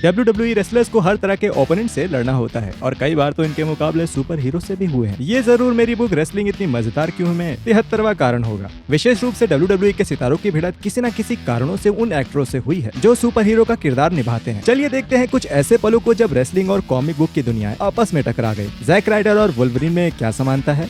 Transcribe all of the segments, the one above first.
WWE wrestlers को हर तरह के ओपोनेंट से लड़ना होता है और कई बार तो इनके मुकाबले सुपर हीरो से भी हुए हैं। ये जरूर मेरी बुक रेसलिंग इतनी मजेदार क्यों में 73वां कारण होगा। विशेष रूप से WWE के सितारों की भिड़ंत किसी न किसी कारणों से उन एक्टरों से हुई है जो सुपर हीरो का किरदार निभाते हैं। चलिए देखते हैं कुछ ऐसे पलों को जब रेसलिंग और कॉमिक बुक की दुनिया आपस में टकरा गई। जैक राइडर और वुल्वरीन में क्या समानता है?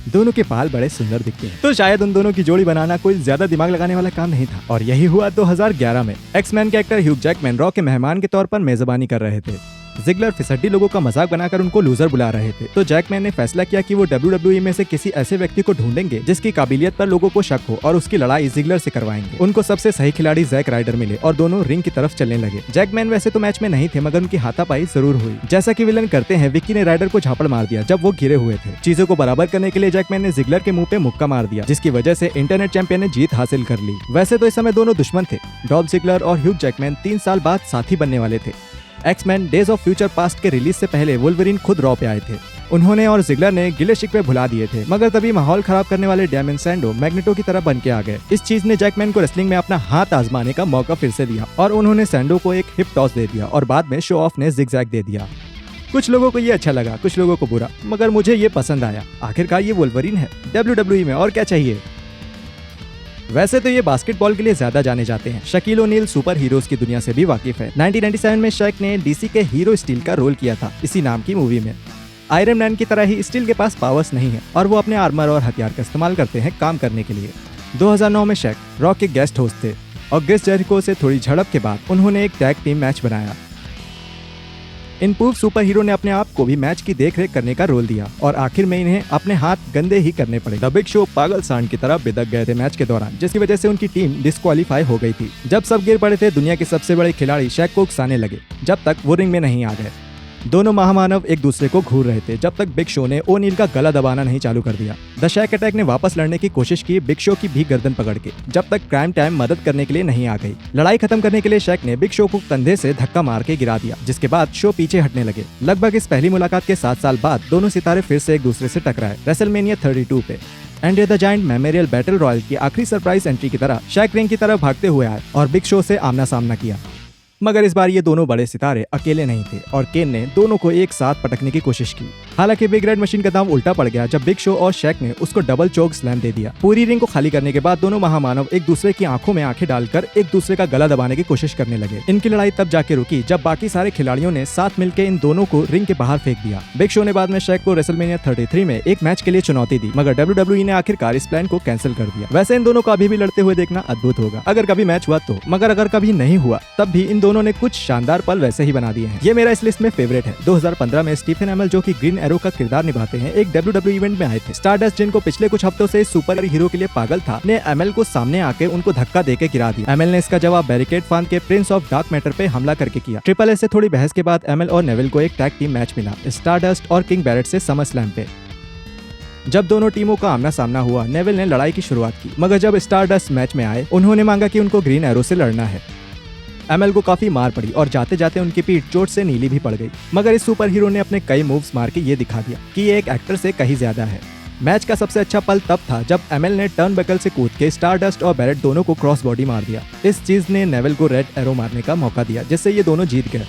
दोनों के बाल बड़े सुंदर दिखते हैं, तो शायद उन दोनों की जोड़ी बनाना कोई ज्यादा दिमाग लगाने वाला काम नहीं था। और यही हुआ 2011 में। एक्समैन के एक्टर ह्यूग जैकमैन रॉ के मेहमान के तौर पर मेजबानी कर रहे थे। जिगलर फिसड्डी लोगों का मजाक बनाकर उनको लूजर बुला रहे थे, तो जैकमैन ने फैसला किया कि वो WWE में से किसी ऐसे व्यक्ति को ढूंढेंगे जिसकी काबिलियत पर लोगों को शक हो और उसकी लड़ाई जिगलर से करवाएंगे। उनको सबसे सही खिलाड़ी जैक राइडर मिले और दोनों रिंग की तरफ चलने लगे। जैकमैन वैसे तो मैच में नहीं थे, मगर उनकी हाथापाई जरूर हुई। जैसा कि विलन करते हैं, विक्की ने राइडर को झापड़ मार दिया जब वो घिरे हुए थे। चीजों को बराबर करने के लिए जैकमैन ने जिगलर के मुंह पे मुक्का मार दिया, जिसकी वजह से इंटरनेट चैंपियन ने जीत हासिल कर ली। वैसे तो इस समय दोनों दुश्मन थे। डॉल्फ जिगलर और ह्यूग जैकमैन 3 साल बाद साथी बनने वाले थे। X-Men days of future past के रिलीज से पहले वुल्वरीन खुद रॉ पे आए थे। उन्होंने और जिगलर ने गिले शिकवे भुला दिए थे, मगर तभी माहौल खराब करने वाले डैमिन सैंडो मैग्नेटो की तरह बन के आ गए। इस चीज ने जैकमैन को रेसलिंग में अपना हाथ आजमाने का मौका फिर से दिया और उन्होंने सैंडो को एक हिप टॉस दे दिया और बाद में शो ऑफ ने जिगजैग दे दिया। कुछ लोगों को ये अच्छा लगा, कुछ लोगों को बुरा, मगर मुझे ये पसंद आया। आखिरकार ये वुल्वरीन है WWE में, और क्या चाहिए। वैसे तो ये बास्केटबॉल के लिए ज्यादा जाने जाते हैं। शकील ओनील सुपर हीरोज की दुनिया से भी वाकिफ है। 1997 में शैक ने डीसी के हीरो स्टील का रोल किया था इसी नाम की मूवी में। आयरन मैन की तरह ही स्टील के पास पावर्स नहीं है और वो अपने आर्मर और हथियार का इस्तेमाल करते हैं काम करने के लिए। 2009 में शैक रॉक के गेस्ट होस्ट थे और क्रिस जेरिको से थोड़ी झड़प के बाद उन्होंने एक टैग टीम मैच बनाया। इन पूर्व सुपर हीरो ने अपने आप को भी मैच की देखरेख करने का रोल दिया और आखिर में इन्हें अपने हाथ गंदे ही करने पड़े। द बिग शो पागल सांड की तरह बिदक गए थे मैच के दौरान, जिसकी वजह से उनकी टीम डिस्क्वालीफाई हो गई थी। जब सब गिर पड़े थे, दुनिया के सबसे बड़े खिलाड़ी शैक को उकसाने लगे जब तक वो रिंग में नहीं आ गए। दोनों महामानव एक दूसरे को घूर रहे थे जब तक बिग शो ने ओनील का गला दबाना नहीं चालू कर दिया। द शैक अटैक ने वापस लड़ने की कोशिश की बिग शो की भी गर्दन पकड़ के, जब तक क्राइम टाइम मदद करने के लिए नहीं आ गई। लड़ाई खत्म करने के लिए शैक ने बिग शो को कंधे से धक्का मार के गिरा दिया, जिसके बाद शो पीछे हटने लगे। लगभग इस पहली मुलाकात के 7 साल बाद दोनों सितारे फिर से एक दूसरे से टकराए रेसलमेनिया 32 पे। Andre the giant memorial battle royal की आखिरी सरप्राइज एंट्री की तरह शैक रिंग की तरफ भागते हुए आए और बिग शो से आमना सामना किया। मगर इस बार ये दोनों बड़े सितारे अकेले नहीं थे और केन ने दोनों को एक साथ पटकने की कोशिश की। हालांकि बिग रेड मशीन का दांव उल्टा पड़ गया जब बिग शो और शैक ने उसको डबल चोक स्लैम दे दिया। पूरी रिंग को खाली करने के बाद दोनों महामानव एक दूसरे की आंखों में आंखें डालकर एक दूसरे का गला दबाने की कोशिश करने लगे। इनकी लड़ाई तब जाके रुकी जब बाकी सारे खिलाड़ियों ने साथ मिलकर इन दोनों को रिंग के बाहर फेंक दिया। बिग शो ने बाद में शैक को रेसलमेनिया 33 में एक मैच के लिए चुनौती दी, मगर WWE ने आखिरकार इस प्लान को कैंसिल कर दिया। वैसे इन दोनों को अभी भी लड़ते हुए देखना अद्भुत होगा अगर कभी मैच हुआ तो, मगर अगर कभी नहीं हुआ तब भी इन दोनों ने कुछ शानदार पल वैसे ही बना दिए हैं। ये मेरा इस लिस्ट में फेवरेट है। 2015 में स्टीफन एमल, जो कि ग्रीन एरो का किरदार निभाते हैं, एक WWE इवेंट में आए थे। स्टारडस्ट, जिनको पिछले कुछ हफ्तों से सुपर हीरो के लिए पागल था, ने एमएल को सामने आके उनको धक्का देके गिरा दिया। एमएल ने इसका जवाब बैरिकेड फांद के प्रिंस ऑफ डार्क मैटर पे हमला करके किया। ट्रिपल एस से थोड़ी बहस के बाद एमएल और नेविल को एक टैग टीम मैच मिला स्टारडस्ट और किंग बैरेट से समर स्लैम पे। जब दोनों टीमों का आमना सामना हुआ, नेविल ने लड़ाई की शुरुआत की, मगर जब स्टारडस्ट मैच में आए उन्होंने मांगा कि उनको ग्रीन एरो से लड़ना है। एमएल को काफी मार पड़ी और जाते जाते उनकी पीठ चोट से नीली भी पड़ गई, मगर इस सुपर हीरो ने अपने कई मूव्स मार के ये दिखा दिया कि ये एक एक्टर से कहीं ज्यादा है। मैच का सबसे अच्छा पल तब था जब एमएल ने टर्न बकल से कूद के स्टारडस्ट और बैरेट दोनों को क्रॉस बॉडी मार दिया। इस चीज ने नेविल को रेड एरो मारने का मौका दिया, जिससे ये दोनों जीत गए।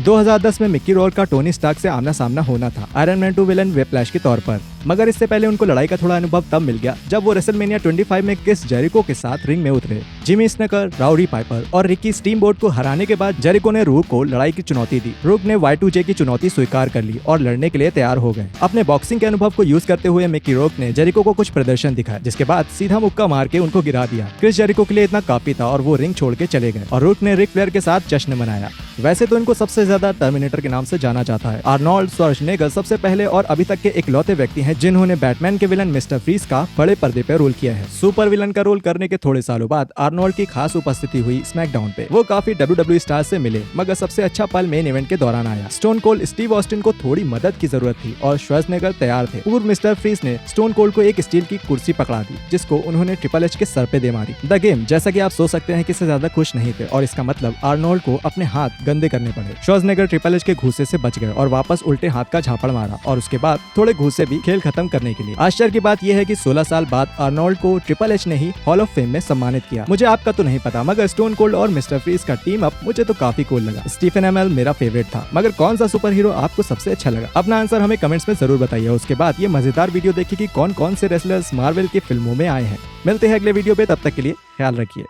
2010 में मिक्की रोर्क का टोनी स्टार्क से आमना सामना होना था आयरन मैन 2 विलन व्हिप्लैश के तौर पर, मगर इससे पहले उनको लड़ाई का थोड़ा अनुभव तब मिल गया जब वो रेसलमेनिया 25 में क्रिस जेरिको के साथ रिंग में उतरे। जिमी स्नेकर, राउडी पाइपर और रिकी स्टीमबोट को हराने के बाद जेरिको ने रूक को लड़ाई की चुनौती दी। रूक ने Y2J की चुनौती स्वीकार कर ली और लड़ने के लिए तैयार हो गए। अपने बॉक्सिंग के अनुभव को यूज करते हुए मिक्की रोर्क ने जेरिको को कुछ प्रदर्शन दिखाया, जिसके बाद सीधा मुक्का मार के उनको गिरा दिया। क्रिस जेरिको के लिए इतना काफी था और वो रिंग छोड़ के चले गए और रूक ने रिक फ्लेयर के साथ जश्न मनाया। वैसे तो इनको सबसे ज्यादा टर्मिनेटर के नाम से जाना जाता है। आर्नोल्ड श्वार्ज़नेगर सबसे पहले और अभी तक के इकलौते व्यक्ति हैं जिन्होंने बैटमैन के विलन मिस्टर फ्रीज का बड़े पर्दे पे रोल किया है। सुपर विलन का रोल करने के थोड़े सालों बाद आर्नोल्ड की खास उपस्थिति हुई स्मैकडाउन पे। वो काफी WWE स्टार से मिले, मगर सबसे अच्छा पल मेन इवेंट के दौरान आया। स्टोन कोल्ड स्टीव ऑस्टिन को थोड़ी मदद की जरूरत थी और श्वार्ज़नेगर तैयार थे। पूर्व मिस्टर फ्रीज ने स्टोन कोल्ड को एक स्टील की कुर्सी पकड़ा दी, जिसको उन्होंने ट्रिपल एच के सर पे दे मारी। द गेम, जैसा कि आप सोच सकते हैं, किसी से ज्यादा खुश नहीं थे और इसका मतलब आर्नोल्ड को अपने हाथ गंदे करने पड़े। श्वार्ज़नेगर ट्रिपल एच के घूसे से बच गए और वापस उल्टे हाथ का झापड़ मारा और उसके बाद थोड़े घूसे भी खेल खेल खत्म करने के लिए। आश्चर्य की बात यह है कि 16 साल बाद आर्नोल्ड को ट्रिपल एच ने ही हॉल ऑफ फेम में सम्मानित किया। मुझे आपका तो नहीं पता, मगर स्टोन कोल्ड और मिस्टर फ्रीज का टीम अप मुझे तो काफी कूल लगा। स्टीफन एमएल मेरा फेवरेट था, मगर कौन सा सुपर हीरो आपको सबसे अच्छा लगा? अपना आंसर हमें कमेंट्स में जरूर बताइए। उसके बाद ये मजेदार वीडियो देखिए कि कौन कौन से रेसलर्स मार्वल की फिल्मों में आए हैं। मिलते हैं अगले वीडियो पे, तब तक के लिए ख्याल रखिए।